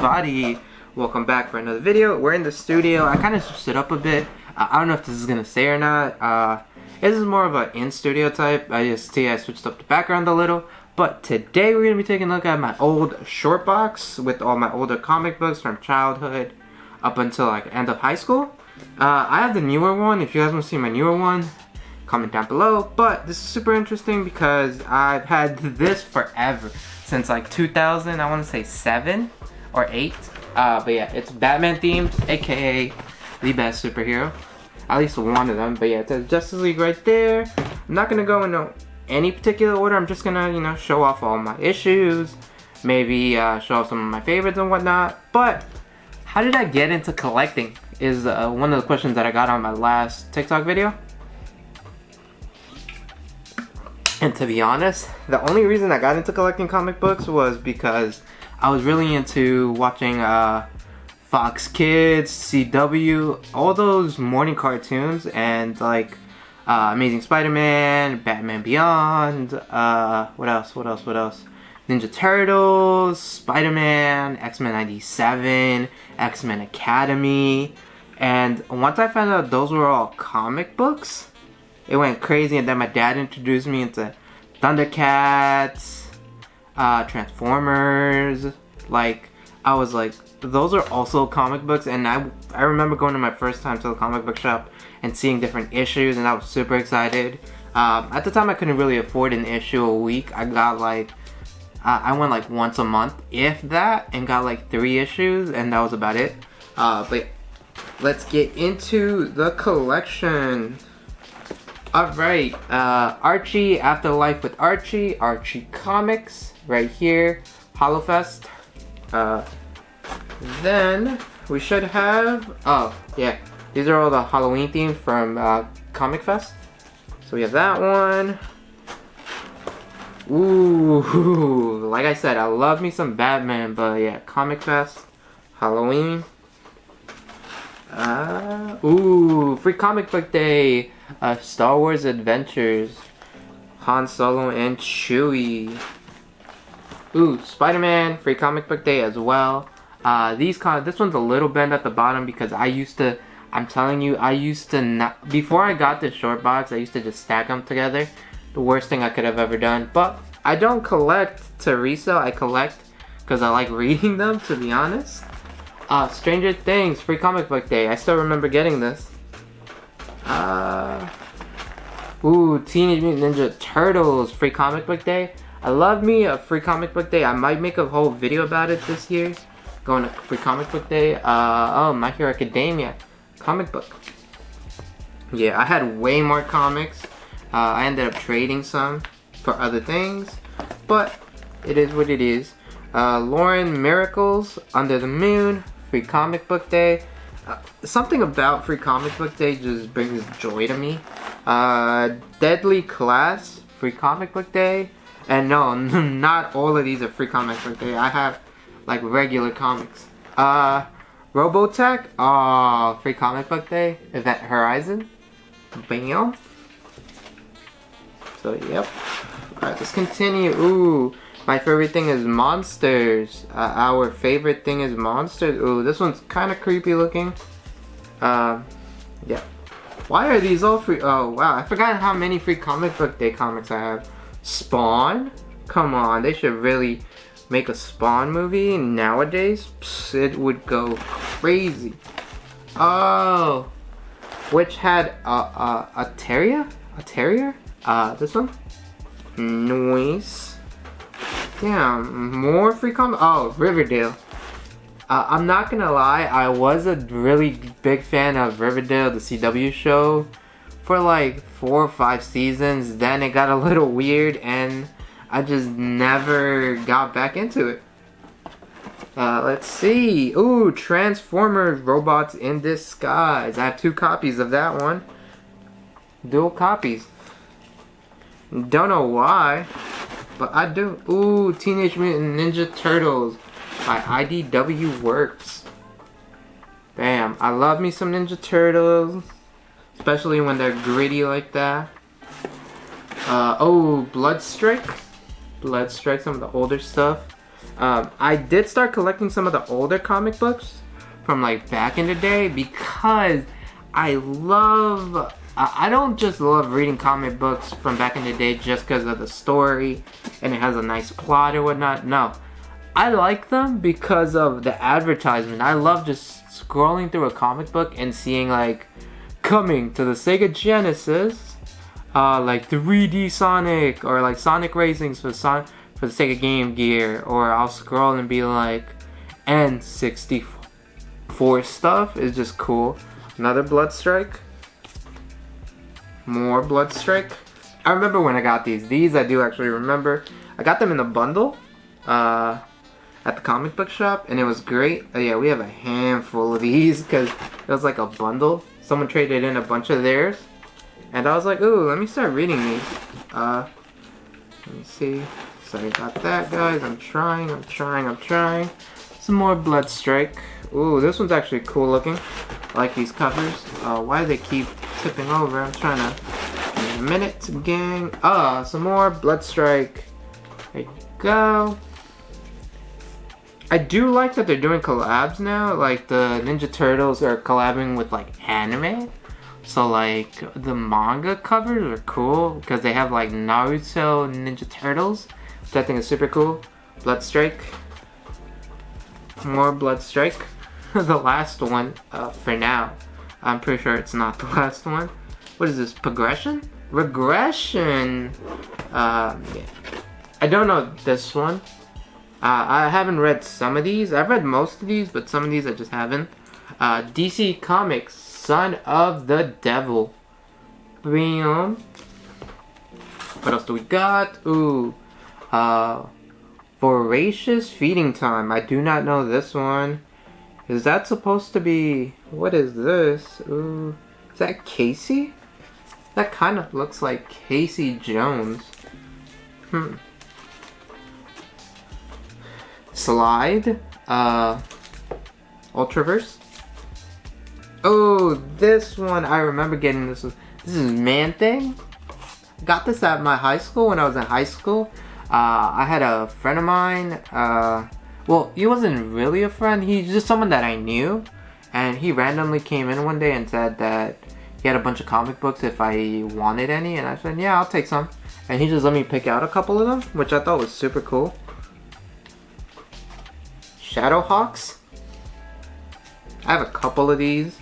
everybody, welcome back for another video. We're in the studio. I kind of switched it up a bit. I don't know if this is gonna stay or not. This is more of an in-studio type. I switched up the background a little. But today we're gonna be taking a look at my old short box with all my older comic books from childhood up until like end of high school. I have the newer one. If you guys want to see my newer one, comment down below. But this is super interesting because I've had this forever, since like 2000, I want to say 7 or 8. But yeah, it's Batman themed, aka the best superhero, at least one of them. But yeah, it says Justice League right there. I'm not gonna go into any particular order. I'm just gonna, show off all my issues, maybe show off some of my favorites and whatnot. But how did I get into collecting is one of the questions that I got on my last TikTok video. And to be honest, the only reason I got into collecting comic books was because I was really into watching Fox Kids, CW, all those morning cartoons, and like Amazing Spider-Man, Batman Beyond, what else? Ninja Turtles, Spider-Man, X-Men 97, X-Men Academy. And once I found out those were all comic books, it went crazy. And then my dad introduced me into Thundercats, Transformers. Like, I was like, those are also comic books. And I remember going to my first time to the comic book shop and seeing different issues, and I was super excited. At the time I couldn't really afford an issue a week. I got like, I went like once a month, if that, and got like 3 issues, and that was about it. But let's get into the collection. Alright, Archie, Afterlife with Archie, Archie Comics, right here, HoloFest. Then, we should have, oh, yeah, these are all the Halloween themes from Comic Fest. So we have that one. Ooh, like I said, I love me some Batman, but yeah, Comic Fest, Halloween. Ooh, Free Comic Book Day, Star Wars Adventures, Han Solo and Chewie. Ooh, Spider-Man, Free Comic Book Day as well. This one's a little bent at the bottom because I'm telling you, I used to not, before I got this short box, I used to just stack them together. The worst thing I could have ever done. But I don't collect to resell, I collect because I like reading them, to be honest. Stranger Things, Free Comic Book Day. I still remember getting this. Ooh, Teenage Mutant Ninja Turtles, Free Comic Book Day. I love me a Free Comic Book Day. I might make a whole video about it this year. Going to Free Comic Book Day. Oh, My Hero Academia comic book. Yeah, I had way more comics. I ended up trading some for other things, but it is what it is. Lauren Miracles, Under the Moon, Free Comic Book Day. Something about Free Comic Book Day just brings joy to me. Deadly Class, Free Comic Book Day. And no, not all of these are Free Comic Book Day. I have like regular comics. Robotech, Free Comic Book Day. Event Horizon. Bam. So, yep. Alright, let's continue. Ooh, my favorite thing is monsters. Our favorite thing is monsters. Ooh, this one's kind of creepy looking. Yeah. Why are these all free? Oh, wow. I forgot how many Free Comic Book Day comics I have. Spawn? Come on, they should really make a Spawn movie nowadays. Psst, it would go crazy. Oh. Which had a terrier? A terrier? This one? Nice. Damn, more Free Comic. Oh, Riverdale. I'm not gonna lie, I was a really big fan of Riverdale, the CW show, for like 4 or 5 seasons. Then it got a little weird, and I just never got back into it. Let's see. Ooh, Transformers Robots in Disguise. I have 2 copies of that one. Dual copies. Don't know why, but I do. Ooh, Teenage Mutant Ninja Turtles by IDW Works. Bam. I love me some Ninja Turtles, especially when they're gritty like that. Oh, Bloodstrike, some of the older stuff. I did start collecting some of the older comic books from like back in the day because I love, I don't just love reading comic books from back in the day just because of the story and it has a nice plot or whatnot. No, I like them because of the advertisement. I love just scrolling through a comic book and seeing like, coming to the Sega Genesis, like 3D Sonic or like Sonic Racings for the Sega Game Gear, or I'll scroll and be like, N64 stuff is just cool. Another Bloodstrike. More Bloodstrike. I remember when I got these. These I do actually remember. I got them in a bundle at the comic book shop, and it was great. Yeah, we have a handful of these because it was like a bundle. Someone traded in a bunch of theirs, and I was like, ooh, let me start reading these. Let me see. Sorry about that, guys. I'm trying. Some more Bloodstrike. Ooh, this one's actually cool looking. I like these covers. Why do they keep tipping over? I'm trying to... In a minute, gang. Some more Bloodstrike. There you go. I do like that they're doing collabs now. Like the Ninja Turtles are collabing with like anime. So like the manga covers are cool because they have like Naruto Ninja Turtles, which I think is super cool. Bloodstrike. More Bloodstrike. The last one for now. I'm pretty sure it's not the last one. What is this? Progression? Regression. Yeah. I don't know this one. I haven't read some of these. I've read most of these, but some of these I just haven't. DC Comics, Son of the Devil. Bam. What else do we got? Ooh. Voracious Feeding Time. I do not know this one. Is that supposed to be... What is this? Ooh. Is that Casey? That kind of looks like Casey Jones. Slide. Ultraverse. Oh, this one. I remember getting this. This is Man-Thing. Got this at my high school when I was in high school. I had a friend of mine. Well, he wasn't really a friend. He's just someone that I knew. And he randomly came in one day and said that he had a bunch of comic books if I wanted any. And I said, yeah, I'll take some. And he just let me pick out a couple of them, which I thought was super cool. Shadowhawks. I have a couple of these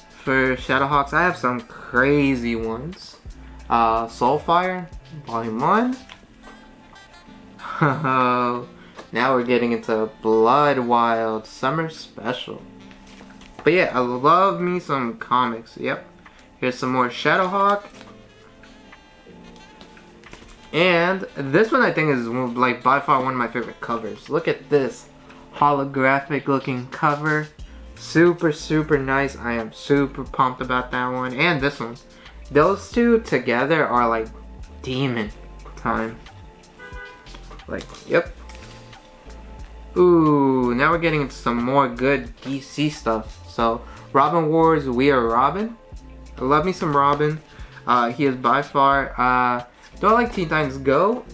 for Shadowhawks. I have some crazy ones. Soulfire, Volume 1. Now we're getting into Blood Wild Summer Special. But yeah, I love me some comics. Yep. Here's some more Shadowhawk. And this one I think is like by far one of my favorite covers. Look at this holographic looking cover. Super, super nice. I am super pumped about that one. And this one. Those two together are like demon time. Like, yep. Ooh, now we're getting into some more good DC stuff. So, Robin Wars, We Are Robin. I love me some Robin. He is by far, do I like Teen Titans Go?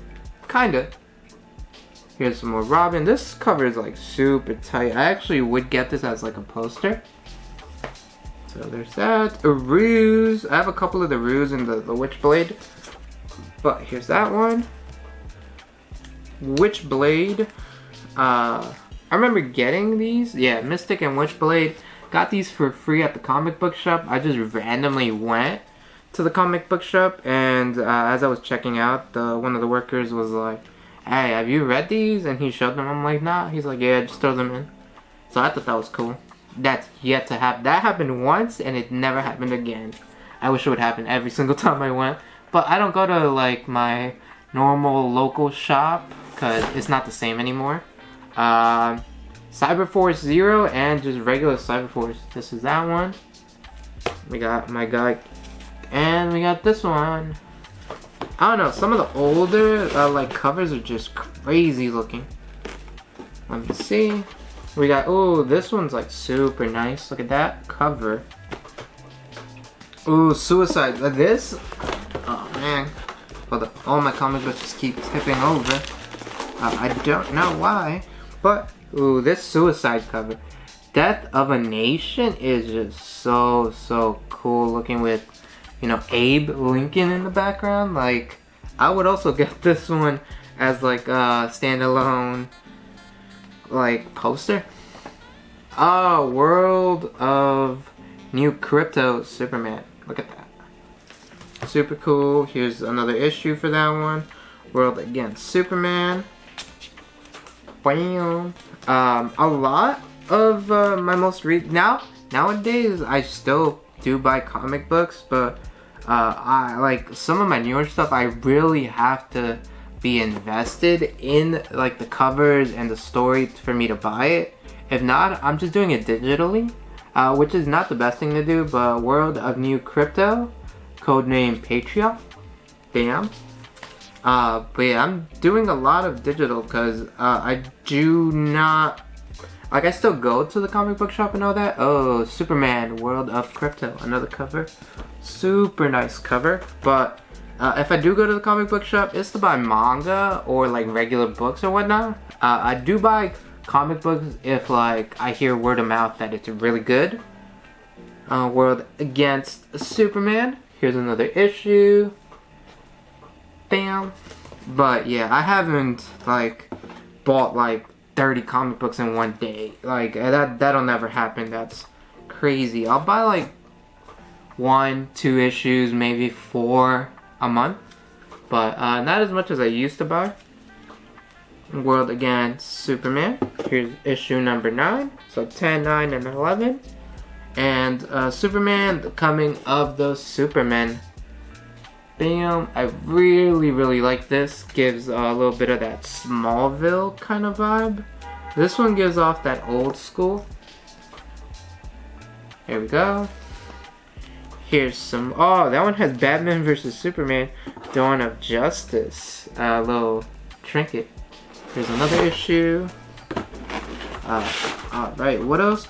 Kinda. Here's some more Robin. This cover is like super tight. I actually would get this as like a poster. So there's that. A Ruse. I have a couple of the Ruse and the Witchblade. But here's that one. Witchblade. I remember getting these. Yeah, Mystic and Witchblade. Got these for free at the comic book shop. I just randomly went to the comic book shop, and as I was checking out, one of the workers was like, hey, have you read these? And he showed them. I'm like, nah. He's like, yeah, just throw them in. So I thought that was cool. That's yet to happen. That happened once, and it never happened again. I wish it would happen every single time I went. But I don't go to like my normal local shop because it's not the same anymore. Cyberforce Zero and just regular Cyberforce. This is that one. We got my guy, and we got this one. I don't know. Some of the older like covers are just crazy looking. Let me see. We got, ooh, this one's like super nice. Look at that cover. Ooh, Suicide. This? Oh man. Hold up. All my comic books just keep tipping over. I don't know why, but ooh, this suicide cover. Death of a Nation is just so cool looking with, you know, Abe Lincoln in the background. Like, I would also get this one as like a standalone like poster. World of New Crypto Superman. Look at that. Super cool. Here's another issue for that one. World Against Superman. Bam. A lot of my most nowadays I still do buy comic books, but I like some of my newer stuff. I really have to be invested in like the covers and the story for me to buy it. If not, I'm just doing it digitally, which is not the best thing to do. But World of New Crypto, codename Patreon. Damn. But yeah, I'm doing a lot of digital because I do not, like, I still go to the comic book shop and all that. Oh, Superman, World of Crypto, another cover. Super nice cover. But if I do go to the comic book shop, it's to buy manga or like regular books or whatnot. I do buy comic books if like I hear word of mouth that it's really good. World Against Superman. Here's another issue. Bam. But yeah, I haven't like bought like 30 comic books in one day. Like that'll never happen. That's crazy. I'll buy like 1-2 issues, maybe 4 a month, but not as much as I used to buy. World Against Superman. Here's issue number 9. So 10, 9, and 11. And Superman, the Coming of the Supermen. Bam. I really like this. Gives a little bit of that Smallville kind of vibe. This one gives off that old school. Here we go. Here's some, that one has Batman vs Superman, Dawn of Justice. Little trinket. Here's another issue. Alright, what else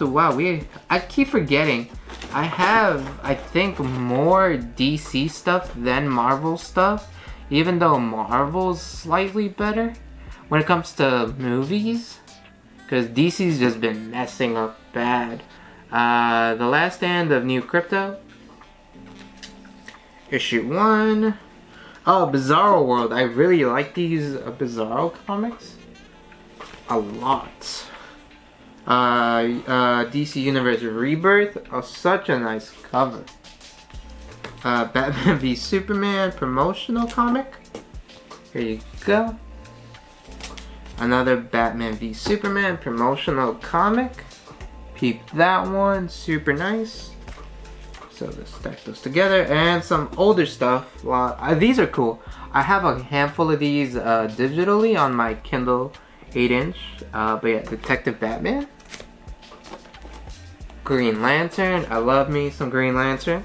I keep forgetting. I have, I think, more DC stuff than Marvel stuff, even though Marvel's slightly better when it comes to movies, because DC's just been messing up bad. The Last Stand of New Crypto, issue 1. Bizarro World. I really like these Bizarro comics a lot. DC Universe Rebirth. Such a nice cover. Batman v Superman promotional comic. Here you go. Another Batman v Superman promotional comic. Peep that one. Super nice. So let's stack those together. And some older stuff. These are cool. I have a handful of these digitally on my Kindle 8-inch. But yeah, Detective Batman. Green Lantern. I love me some Green Lantern.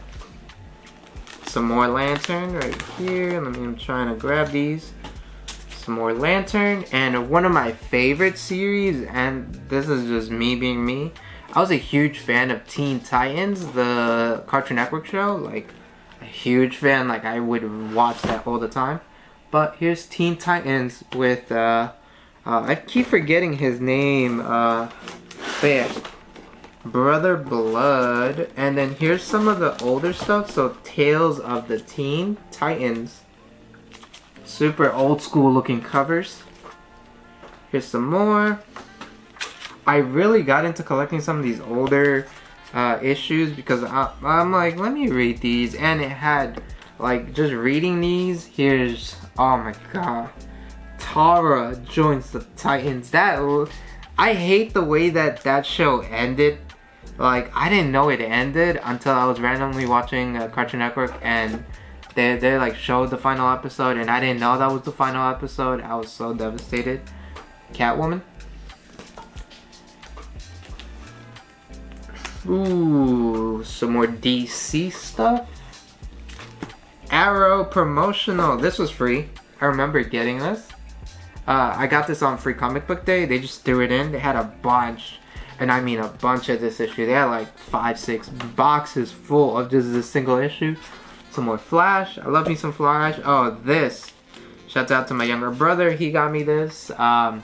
Some more Lantern right here. I'm trying to grab these. Some more Lantern. And one of my favorite series, and this is just me being me, I was a huge fan of Teen Titans, the Cartoon Network show. Like, a huge fan. Like, I would watch that all the time. But here's Teen Titans with, I keep forgetting his name. But yeah, Brother Blood. And then here's some of the older stuff. So, Tales of the Teen Titans. Super old school looking covers. Here's some more. I really got into collecting some of these older issues because I'm like, let me read these. And it had, like, just reading these. Here's, oh my god, Tara joins the Titans. I hate the way that show ended. Like, I didn't know it ended until I was randomly watching Cartoon Network and they like showed the final episode, and I didn't know that was the final episode. I was so devastated. Catwoman. Ooh, some more DC stuff. Arrow promotional. This was free. I remember getting this. I got this on Free Comic Book Day. They just threw it in. They had a bunch, and I mean a bunch of this issue. They had like 5-6 boxes full of just this single issue. Some more Flash. I love me some Flash. Oh, this Shouts out to my younger brother. He got me this. The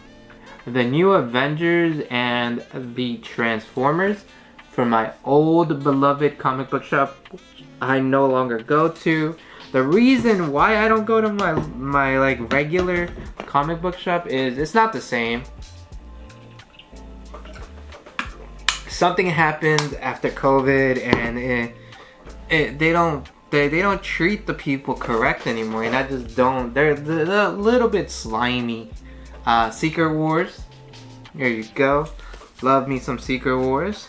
new Avengers and the Transformers from my old beloved comic book shop, which I no longer go to. The reason why I don't go to my like regular comic book shop is it's not the same. Something happened after COVID, and they don't treat the people correct anymore, and I just don't. They're a little bit slimy. Secret Wars. There you go. Love me some Secret Wars.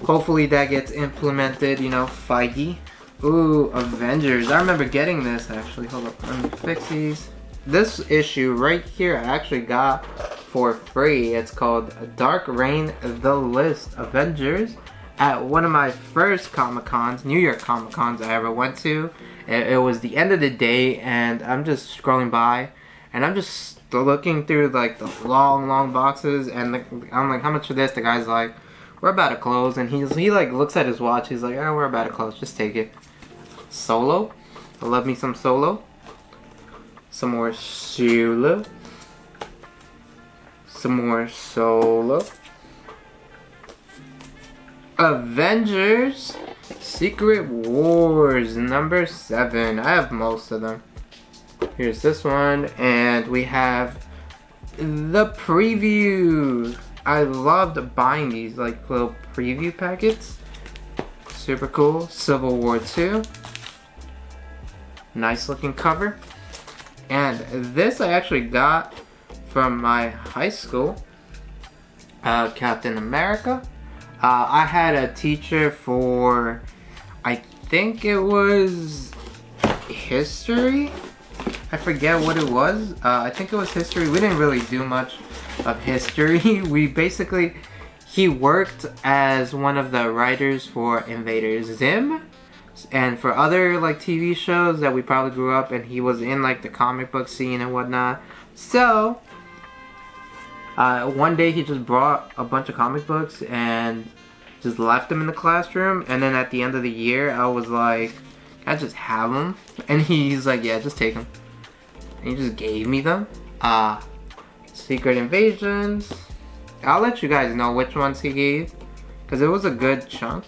Hopefully that gets implemented, you know, Feige. Ooh, Avengers. I remember getting this actually. Hold up, let me fix these. This issue right here I actually got for free. It's called Dark Reign, The List Avengers, at one of my first Comic-Cons, New York Comic-Cons I ever went to. It was the end of the day, and I'm just scrolling by, and I'm just looking through like the long boxes, and I'm like, how much for this? The guy's like, we're about to close, and he like looks at his watch. He's like, oh, we're about to close. Just take it. Solo. I love me some Solo. Some more Solo. Some more Solo. Avengers Secret Wars number 7. I have most of them. Here's this one, and we have the preview. I loved buying these like little preview packets. Super cool. Civil War 2. Nice looking cover. And this I actually got from my high school. Captain America. I had a teacher for, I think it was history. I forget what it was. I think it was history. We didn't really do much of history. He worked as one of the writers for Invader Zim and for other like TV shows that we probably grew up, and he was in like the comic book scene and whatnot. So one day he just brought a bunch of comic books and just left them in the classroom, and then at the end of the year I was like, can I just have them? And he's like, yeah, just take them. And he just gave me them. Secret Invasions. I'll let you guys know which ones he gave, because it was a good chunk.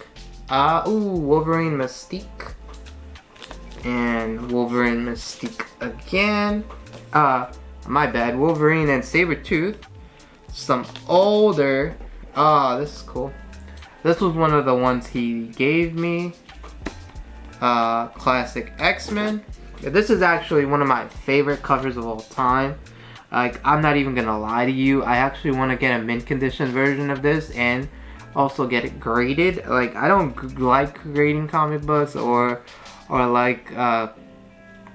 Ooh, Wolverine Mystique. And Wolverine Mystique again. My bad, Wolverine and Sabretooth. Some older, this is cool. This was one of the ones he gave me. Classic X-Men. This is actually one of my favorite covers of all time. Like, I'm not even gonna lie to you, I actually want to get a mint condition version of this and also get it graded. Like, I don't like grading comic books or like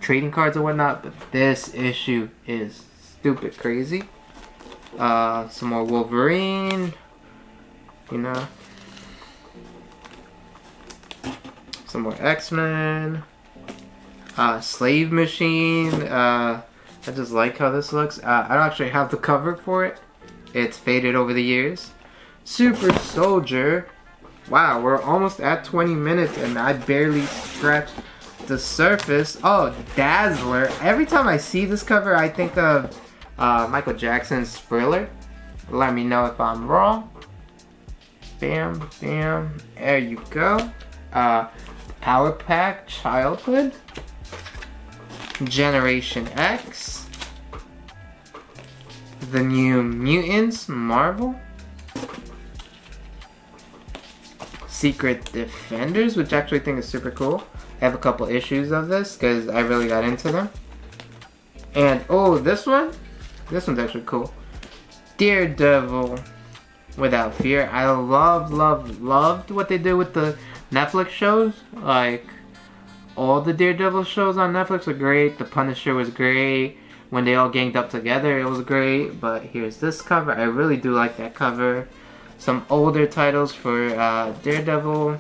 trading cards or whatnot, but this issue is stupid crazy. Some more Wolverine, you know. Some more X-Men. Slave Machine. I just like how this looks. I don't actually have the cover for it. It's faded over the years. Super Soldier. Wow, we're almost at 20 minutes and I barely scratched the surface. Oh, Dazzler. Every time I see this cover, I think of Michael Jackson's Thriller. Let me know if I'm wrong. Bam, bam. There you go. Power Pack Childhood. Generation X. The New Mutants Marvel. Secret Defenders, which I actually think is super cool. I have a couple issues of this because I really got into them. And oh, this one's actually cool. Daredevil Without Fear. I loved what they did with the Netflix shows. Like, all the Daredevil shows on Netflix are great. The Punisher was great. When they all ganged up together, it was great. But here's this cover. I really do like that cover. Some older titles for Daredevil.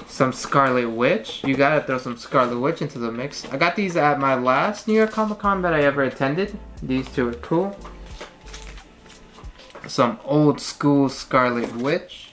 Some Scarlet Witch. You gotta throw some Scarlet Witch into the mix. I got these at my last New York Comic Con that I ever attended. These two are cool. Some old school Scarlet Witch.